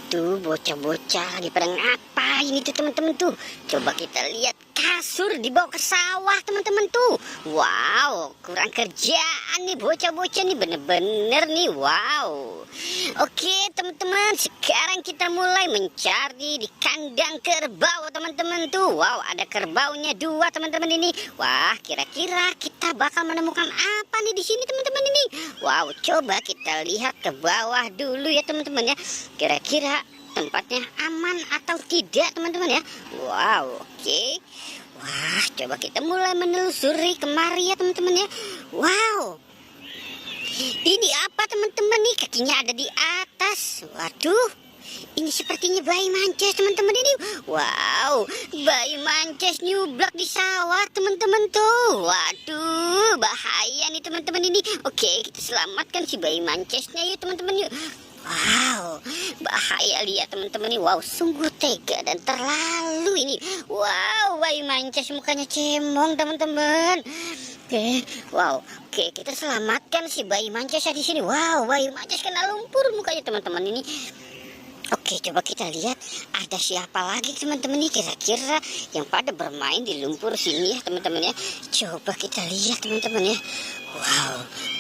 Tuh bocah-bocah lagi pada ngapain itu teman-teman tuh? Coba kita lihat kasur dibawa ke sawah teman-teman tuh. Wow, kurang kerjaan nih bocah-bocah nih, bener-bener nih. Wow. Oke teman-teman, sekarang kita mulai mencari di kandang kerbau teman-teman tuh. Wow, ada kerbaunya 2 teman-teman ini. Wah, kira-kira kita bakal menemukan apa nih di sini teman-teman ini? Wow, coba kita lihat ke bawah dulu ya teman-teman ya. Kira-kira tempatnya aman atau tidak teman-teman ya. Wow, oke. Wah, coba kita mulai menelusuri kemari ya teman-teman ya. Wow, ini apa teman-teman nih? Kakinya ada di atas. Waduh, ini sepertinya bayi mancis teman-teman ini. Wow, bayi mancis nyublak di sawah teman-teman tuh. Waduh, bahaya nih teman-teman ini. Oke, kita selamatkan si bayi mancisnya yuk teman-teman yuk. Wow, bahaya lihat teman-teman ini. Wow, sungguh tega dan terlalu ini. Wow, bayi mancis mukanya cemong teman-teman. Oke, wow, oke, kita selamatkan si bayi mancis di sini. Wow, bayi mancis kena lumpur mukanya teman-teman ini. Oke, coba kita lihat ada siapa lagi teman-teman nih kira-kira yang pada bermain di lumpur sini ya teman-teman ya. Coba kita lihat teman-teman ya. Wow,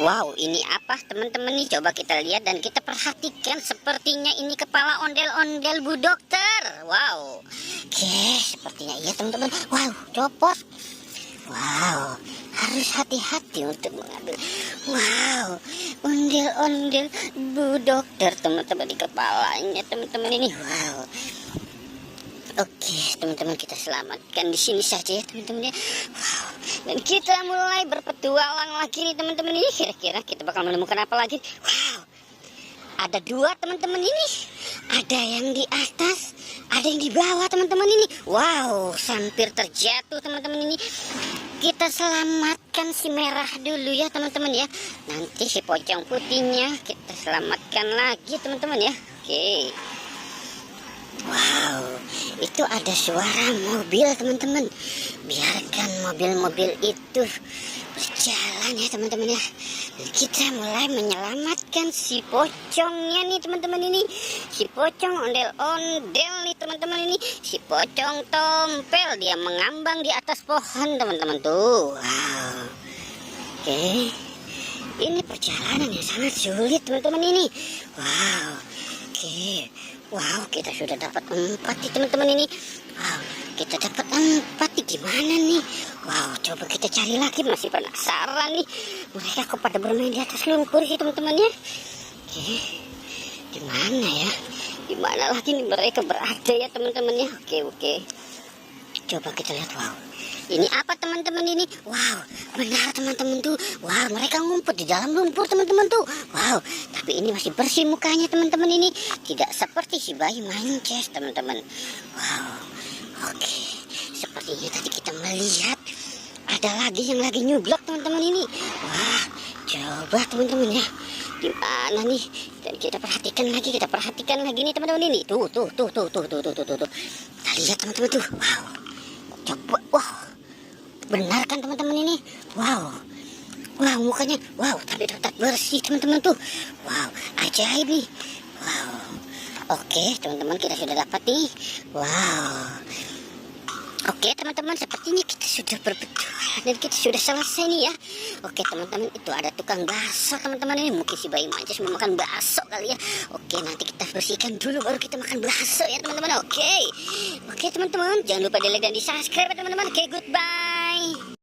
wow, ini apa teman-teman nih? Coba kita lihat dan kita perhatikan, sepertinya ini kepala ondel-ondel Bu Dokter. Wow, oke, sepertinya iya teman-teman. Wow, copot. Wow, harus hati-hati untuk mengambil. Wow, ondel-ondel Bu Dokter teman-teman di kepalanya teman-teman ini. Wow. Oke, teman-teman, kita selamatkan di sini saja ya teman-teman ya. Wow. Dan kita mulai berpetualang lagi nih teman-teman ini. Kira-kira kita bakal menemukan apa lagi? Wow. Ada 2 teman-teman ini. Ada yang di atas, ada yang di bawah teman-teman ini. Wow, hampir terjatuh teman-teman ini. Kita selamatkan si merah dulu ya teman-teman ya. Nanti si pocong putihnya kita selamatkan lagi teman-teman ya. Oke. Wow, itu ada suara mobil teman-teman. Biarkan mobil-mobil itu berjalan ya teman-teman ya. Dan kita mulai menyelamatkan si pocongnya nih teman-teman ini. Si pocong ondel-ondel nih teman-teman ini. Si pocong tompel, dia mengambang di atas pohon teman-teman tuh. Wow. Oke. Ini perjalanan yang sangat sulit teman-teman ini. Wow. Oke. Wow, kita sudah dapat 4 nih teman-teman ini. Wow, kita dapat 4 nih, gimana nih? Wow, coba kita cari lagi, masih penasaran nih. Mereka kok pada bermain di atas lumpur sih teman-teman ya. Oke, gimana ya? Dimana lagi nih mereka berada ya teman-teman ya? Oke. Coba kita lihat. Wow, ini apa teman-teman ini? Wow, benar teman-teman tuh. Wow, mereka ngumpet di dalam lumpur teman-teman tuh. Wow, tapi ini masih bersih mukanya teman-teman ini. Tidak seperti si bayi mancis teman-teman. Wow, oke. Sepertinya tadi kita melihat ada lagi yang lagi nyublak teman-teman ini. Wah, coba teman-teman ya. Di mana nih? Dan kita perhatikan lagi nih teman-teman ini. Tuh. Kita lihat teman-teman tuh. Wow. Coba, wow, benar kan teman-teman ini? Wow, mukanya, wow, tapi tetap bersih teman-teman tuh. Wow, ajaib nih. Wow, oke teman-teman, kita sudah dapat nih. Wow, oke teman-teman, sepertinya kita sudah berpetualang dan kita sudah selesai nih ya. Oke teman-teman, itu ada tukang bakso teman-teman ini. Mungkin si bayi mancis mau makan bakso kali ya. Oke, nanti kita bersihkan dulu baru kita makan bakso ya teman-teman. Oke teman-teman, jangan lupa di like dan di subscribe ya teman-teman. Oke, goodbye.